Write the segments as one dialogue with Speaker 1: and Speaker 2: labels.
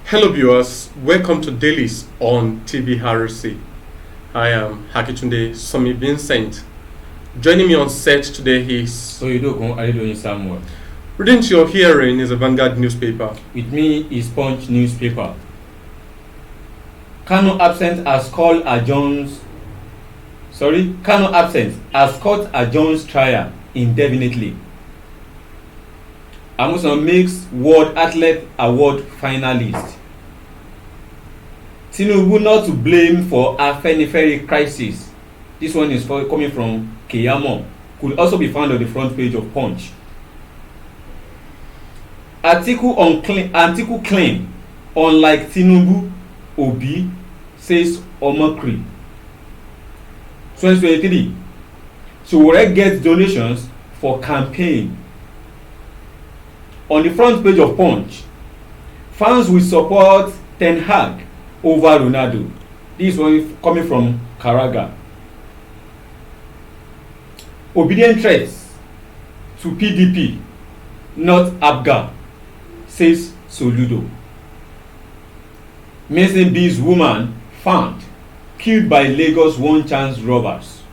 Speaker 1: Hello viewers, welcome to Dailies on TVRC. I am Hakitunde Somi Vincent. Joining me on set today is...
Speaker 2: So you don't go, are you doing somewhere?
Speaker 1: Reading to your hearing is a Vanguard newspaper.
Speaker 2: With me is Punch newspaper. Kano absent as court adjourns trial indefinitely. Amusan makes World Athlete Award finalist. Tinubu not to blame for Afenifere crisis. This one is coming from Keyamo. Could also be found on the front page of Punch. Article claim, unlike Tinubu, Obi says Omokri. 2023. Sowore gets donations for campaign. On the front page of Punch, fans will support Ten Hag over Ronaldo. This one coming from Karaga. Obedient threats to PDP, not ABGA, says Soludo. Mason B's woman found killed by Lagos one chance robbers.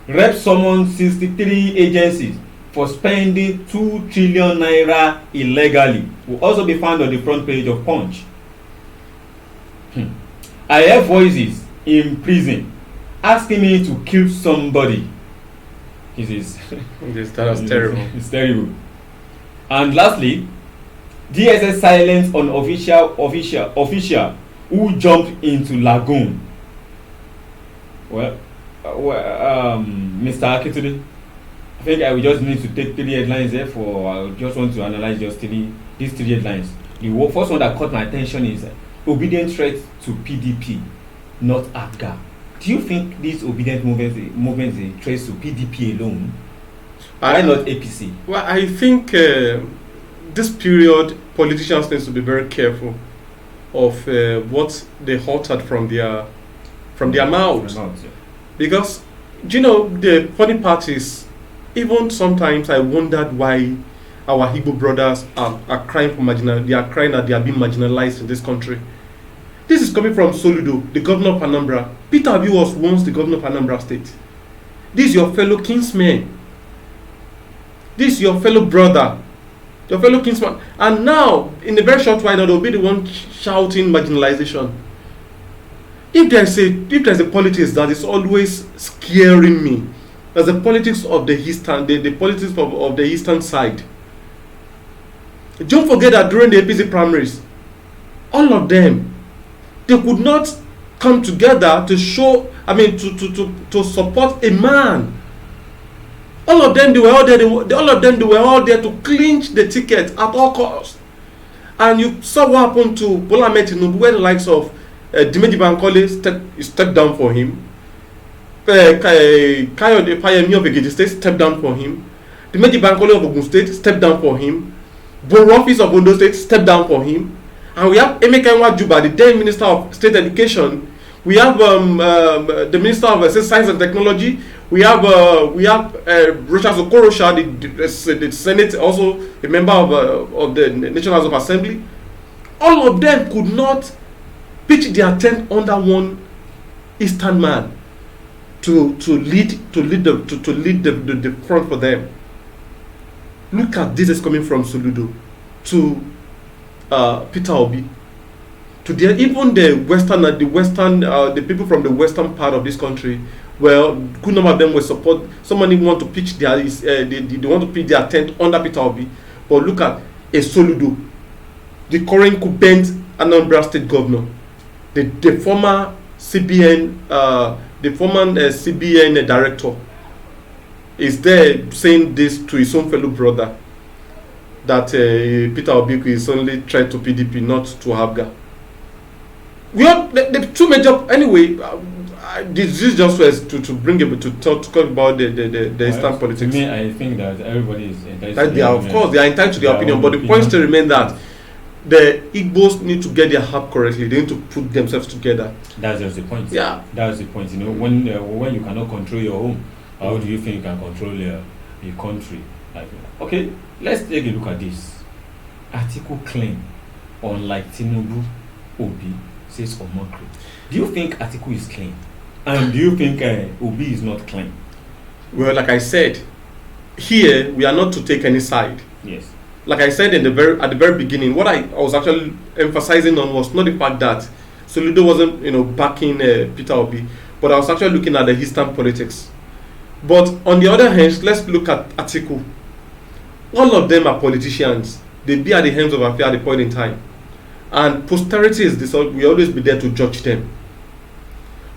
Speaker 2: Rep summoned 63 agencies for spending 2 trillion naira illegally. Will also be found on the front page of Punch. I hear voices in prison asking me to kill somebody.
Speaker 1: That was terrible.
Speaker 2: It's terrible. And lastly, DSS silence on official who jumped into lagoon. Mr. Akitunde, I think I will just need to take 3 headlines there I just want to analyze these 3 headlines. The first one that caught my attention is obedient threat to PDP, not ABGA. Do you think these obedient movements are threats to PDP alone? Why not APC?
Speaker 1: Well, I think this period, politicians need to be very careful of what they uttered from their mouth. Because, the funny part is, even sometimes I wondered why our Igbo brothers are crying for they are crying that they are being marginalized in this country. This is coming from Soludo, the governor of Anambra. Peter Obi was once the governor of Anambra State. This is your fellow kinsman. This is your fellow brother, your fellow kinsman. And now, in a very short while, they'll be the one shouting marginalization. If there's a politics that is always scaring me, there's the politics of the eastern, the politics of the eastern side. Don't forget that during the APC primaries, all of them, they could not come together to to support a man. All of them, they were all there to clinch the ticket at all costs. And you saw what happened to Bola Ahmed Tinubu, where the likes of Dimeji Bankole stepped down for him. Kayode Fayemi of Ekiti State stepped down for him. Dimeji Bankole of Ogun State stepped down for him. Borofis of Ondo State stepped down for him. And we have Emeka Nwajuba, the then Minister of State Education. We have the Minister of Science and Technology. We have Rochas Okorosha, the Senate, also a member of the National House of Assembly. All of them could not pitch their tent under one Eastern man to lead the front for them. Look at this is coming from Soludo to Peter Obi, to the people from the western part of this country. Well, good number of them will support. Somebody want to pitch they want to pitch their tent under Peter Obi. But look at a Soludo, the current incumbent Anambra State governor, the former CBN CBN director, is there saying this to his own fellow brother, that Peter Obi is only threat to PDP, not to ABGA. We have the two major anyway. This is just to bring to talk about the Eastern politics.
Speaker 2: To me, I think that everybody is entitled.
Speaker 1: Of course, they are entitled to their opinion, but the point still remains that the Igbos need to get their act correctly. They need to put themselves together.
Speaker 2: That's just the point.
Speaker 1: Yeah,
Speaker 2: that's the point. When you cannot control your home, how do you think you can control your country? Okay, let's take a look at this article claim. unlike Tinubu, Obi says Omokri. Do you think Atiku is clean? And do you think Obi is not clean?
Speaker 1: Well, like I said, here we are not to take any side.
Speaker 2: Yes.
Speaker 1: Like I said at the very beginning, what I was actually emphasizing on was not the fact that Soludo wasn't, backing Peter Obi, but I was actually looking at the Eastern politics. But on the other hand, let's look at Atiku. All of them are politicians. They be at the hands of affairs at the point in time. And posterity is this, we always be there to judge them.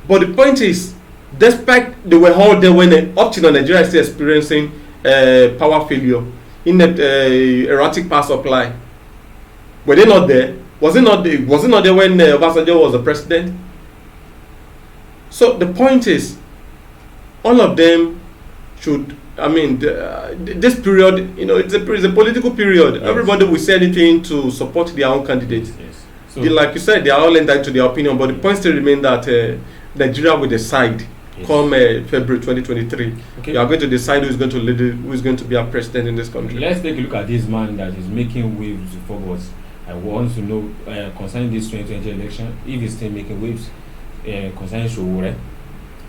Speaker 1: But the point is, despite they were all there when up to Nigeria is still experiencing power failure, erratic power supply, were they not there? Was it not there when Obasanjo was the president? So the point is, all of them should. This period, it's a political period. Yes. Everybody will say anything to support their own candidates.
Speaker 2: Yes. So,
Speaker 1: like you said, they are all entitled to their opinion, but the point still remains that Nigeria will decide come February 2023. Okay. We are going to decide who is going to lead, who is going to be our president in this country.
Speaker 2: Let's take a look at this man that is making waves forward. I want to know concerning this 2020 election, if he's still making waves concerning Sowore.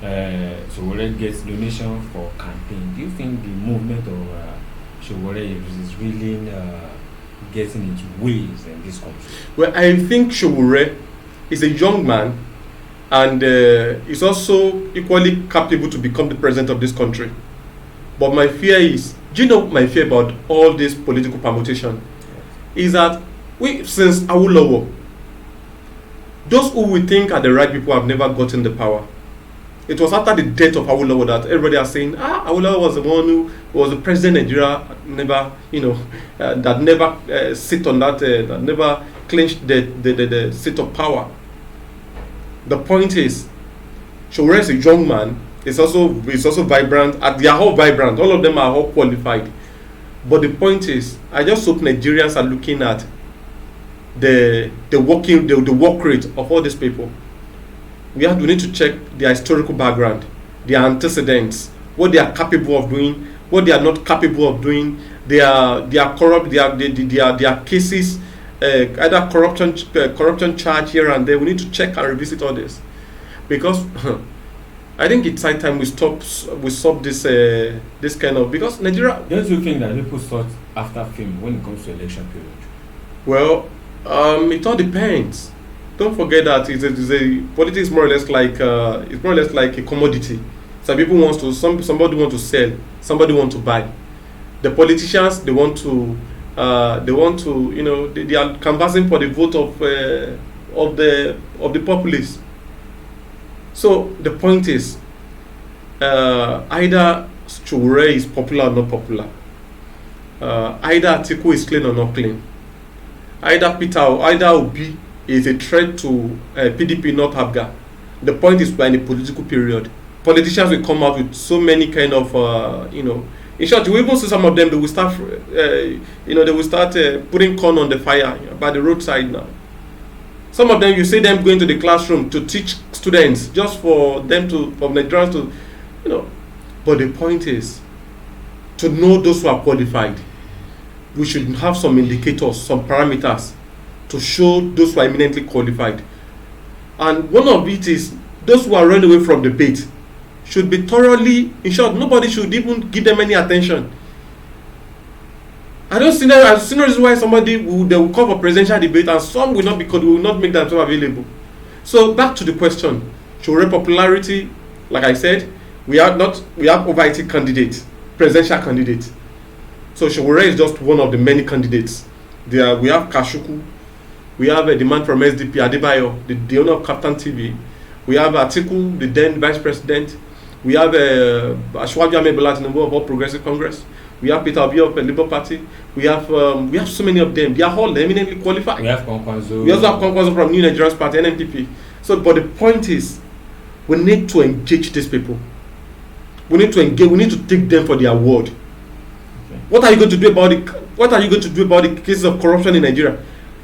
Speaker 2: Sowore gets donation for campaign. Do you think the movement of Sowore is really getting its waves in this country?
Speaker 1: Well, I think Sowore is a young man and is also equally capable to become the president of this country. But my fear is, do you know my fear about all this political permutation? Is that since Awolowo, those who we think are the right people have never gotten the power. It was after the death of Awolowo that everybody are saying, Awolowo was the one who was the president of Nigeria, never, that never sit on that, that never clinched the seat of power. The point is, Sowore is a young man. He's also vibrant. They are all vibrant. All of them are all qualified. But the point is, I just hope Nigerians are looking at the work rate of all these people. We need to check their historical background, their antecedents, what they are capable of doing, what they are not capable of doing. They are corrupt. Their cases, either corruption charge here and there. We need to check and revisit all this, because I think it's high time we stop this kind of, because Nigeria.
Speaker 2: Don't you think that people start after fame when it comes to election period?
Speaker 1: Well, it all depends. Don't forget that politics more or less like it's more or less like a commodity. Some people somebody want to sell, somebody want to buy. The politicians they want to they are canvassing for the vote of the populace. So the point is, either Sowore is popular or not popular, either Atiku is clean or not clean, either Obi is a threat to PDP, not APGA. The point is, we're in a political period. Politicians will come out with so many kind of, in short, you even see some of them, they will start, putting corn on the fire by the roadside now. Some of them, you see them going to the classroom to teach students just for Nigerians to, But the point is, to know those who are qualified, we should have some indicators, some parameters, to show those who are eminently qualified. And one of it is, those who are running away from debate should be thoroughly, in short, nobody should even give them any attention. I don't see no reason why they will call for presidential debate and some will not, because we will not make themselves available. So back to the question, Sowore popularity, like I said, we have over 80 candidates, presidential candidates. So Sowore is just one of the many candidates. We have Kashuku. We have a demand from SDP, Adebayo, the owner of Captain TV. We have Atiku, the then vice president. We have Ashwabi Amebola Tinubu of All Progressive Congress. We have Peter Obi of the Labour Party. We have so many of them. They are all eminently qualified.
Speaker 2: We have Kwankwaso.
Speaker 1: We also have Kwankwaso from New Nigerian Party, NNPP. So, but the point is, we need to engage these people. We need to engage. We need to take them for their word. Okay. What are you going to do about the cases of corruption in Nigeria?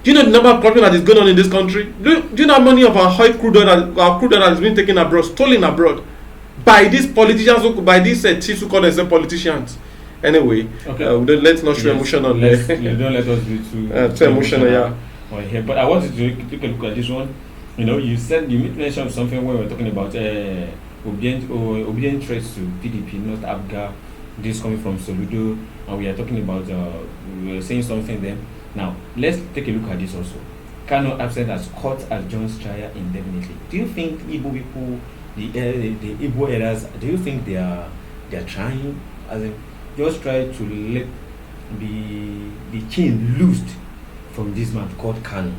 Speaker 1: Do you know the number of corruption that is going on in this country? Do you know how many of our crude oil that has been taken abroad, stolen abroad, by these politicians, by these thieves who call themselves politicians? Anyway,
Speaker 2: okay.
Speaker 1: Let's not show emotion on
Speaker 2: don't let us be too
Speaker 1: emotional. Yeah.
Speaker 2: here. But I wanted to take a look at this one. You know, you mentioned something when we were talking about obedient threats to PDP, not ABGA. This coming from Soludo, and we are talking about we were saying something then. Now let's take a look at this also. Kano absent as court adjourns trial indefinitely. Do you think Igbo people, the Igbo elders, do you think they are trying, as in just try to let the chain loosed from this man called Kano?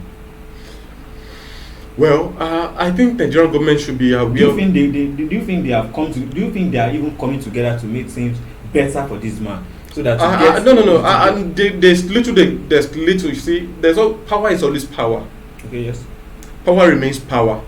Speaker 1: Well, I think the Nigerian government should be aware.
Speaker 2: Do you think they have come to? Do you think they are even coming together to make things better for this man? So that
Speaker 1: no. There's little. You see, power is always power.
Speaker 2: Okay. Yes.
Speaker 1: Power remains power.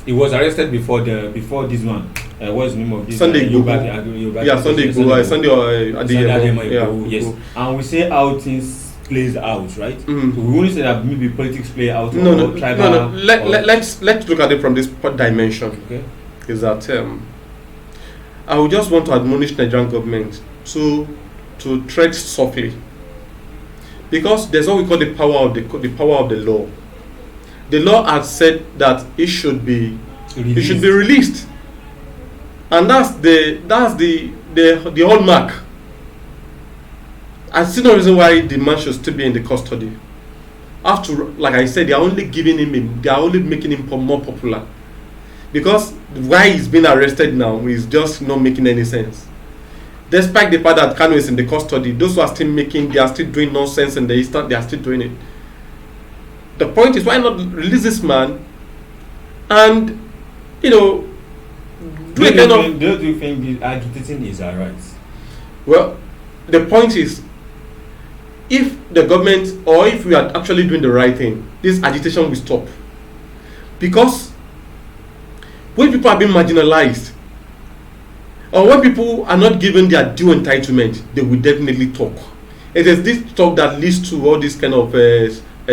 Speaker 2: He was arrested before this man. What's the name of this?
Speaker 1: Sunday Igboho. Yeah, Sunday Igboho. Sunday
Speaker 2: Adeyemo. Yes. And we say how things plays out, right?
Speaker 1: Mm-hmm.
Speaker 2: So we only say that maybe politics play out.
Speaker 1: No. Let's look at it from this dimension.
Speaker 2: Okay.
Speaker 1: Is that I would just want to admonish Nigerian government to tread softly, because there's what we call the power of the law. The law has said that it should be released, and that's the hallmark. I see no reason why the man should still be in the custody. After, like I said, they are only making him more popular, because why he's being arrested now is just not making any sense. Despite the fact that Kano is in the custody, those who are still they are still doing nonsense in the Eastern, they are still doing it. The point is, why not release this man and, do you
Speaker 2: think the agitating is our rights?
Speaker 1: Well, the point is, if the government, or if we are actually doing the right thing, this agitation will stop. Because when people are being marginalized, or when people are not given their due entitlement, they will definitely talk. It is this talk that leads to all this kind of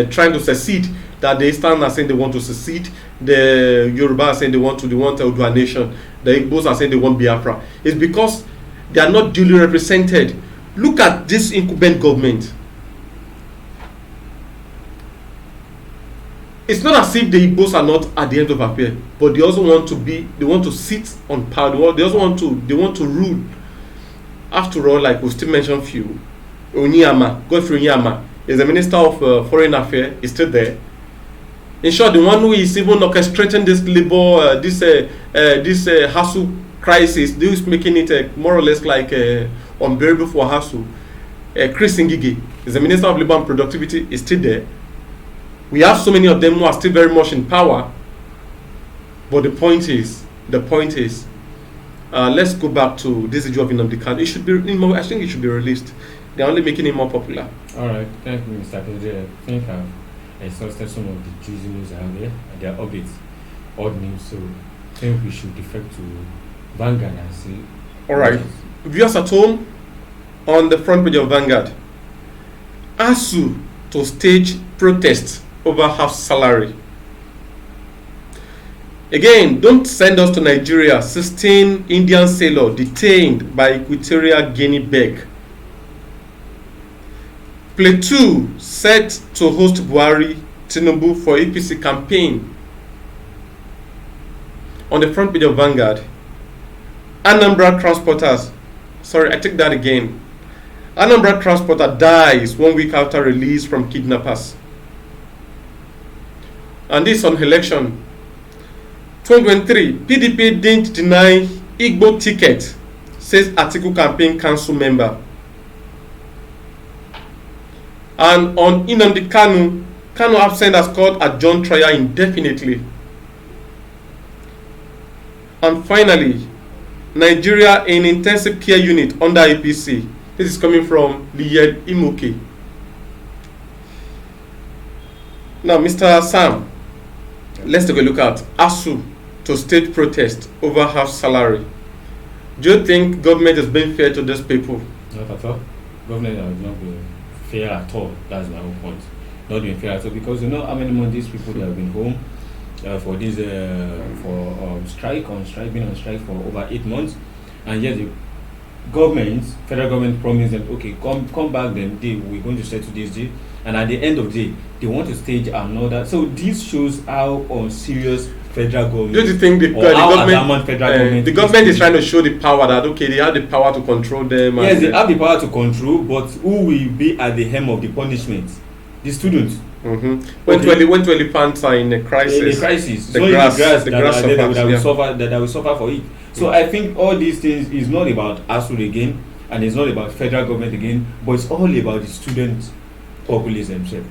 Speaker 1: trying to secede. That the Eastern are saying they want to secede, the Yoruba are saying they want a nation, the Igbos are saying they want Biafra. It's because they are not duly represented. Look at this incumbent government. It's not as if the Igbos are not at the end of affair, but they also want to sit on power. They want to rule. After all, like we still mentioned few, Godfrey Onyema is the Minister of Foreign Affairs, is still there. In short, the one who is even orchestrating this labor, this hassle crisis, this is making it more or less like unbearable for hassle. Chris Ngige is the Minister of Labor and Productivity, is still there. We have so many of them who are still very much in power. But the point is, let's go back to this issue of Nnamdi Kanu. I think it should be released. They're only making it more popular.
Speaker 2: All right, thank you, Mr. President. I think I've exhausted some of the juicy news I have here. They are updates, odd news, so I think we should defect to Vanguard and see.
Speaker 1: All right, viewers at home, on the front page of Vanguard, ASU to stage protest over half salary. Again, don't send us to Nigeria. 16 Indian sailors detained by Equatorial Guinea beg. Plateau set to host Buhari Tinubu for APC campaign. On the front page of Vanguard, Anambra transporters. Sorry, I take that again. Anambra transporter dies 1 week after release from kidnappers. And this on election 2023, PDP didn't deny Igbo ticket, says Atiku campaign council member. And on Nnamdi Kanu absent as court adjourned trial indefinitely. And finally, Nigeria in intensive care unit under APC. This is coming from Liyed Imoke. Now, Mr. Sam, let's take a look at ASU to state protest over half salary. Do you think government is being fair to these people?
Speaker 2: Not at all. Government has not been fair at all. That's my own point. Not being fair at all, because you know how many months these people that have been home for this been on strike for over 8 months, and yet federal government promised them, okay, come back then, we're going to settle this deal. And at the end of the day, they want to stage another. So this shows how unserious federal government.
Speaker 1: Do you think the government is trying to show the power that okay, they have the power to control them?
Speaker 2: Yes, they have the power to control, but who will be at the helm of the punishment? The students.
Speaker 1: Mm-hmm. When elephants are in a crisis,
Speaker 2: the grass that will suffer for it. So
Speaker 1: Mm-hmm.
Speaker 2: I think all these things is not about ASUD again, and it's not about federal government again, but it's all about the student populace themselves.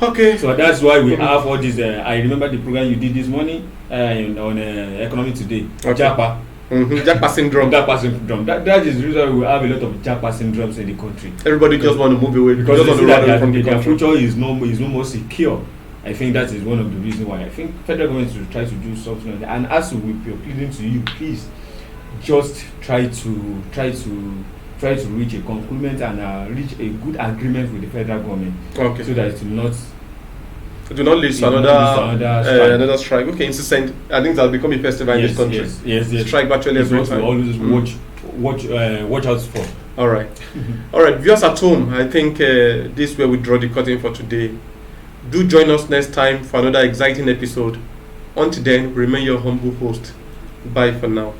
Speaker 1: Okay.
Speaker 2: So that's why we have all these. I remember the program you did this morning on Economy Today.
Speaker 1: Okay.
Speaker 2: JAPA.
Speaker 1: Mm-hmm. JAPA syndrome.
Speaker 2: JAPA syndrome. That is the reason we have a lot of JAPA syndromes in the country.
Speaker 1: Everybody just want to move away
Speaker 2: because their future is no more secure. I think that is one of the reasons why I think federal government should try to do something like that. And as we are pleading to you, please just try to reach a conclusion and reach a good agreement with the federal government.
Speaker 1: Okay.
Speaker 2: So that it
Speaker 1: do not lead to another strike. Okay, incessant. I think that will become a festival in this country.
Speaker 2: Yes.
Speaker 1: Strike virtually every time.
Speaker 2: We always watch out for.
Speaker 1: All right. Viewers at home, I think this is where we draw the curtain for today. Do join us next time for another exciting episode. Until then, remain your humble host. Bye for now.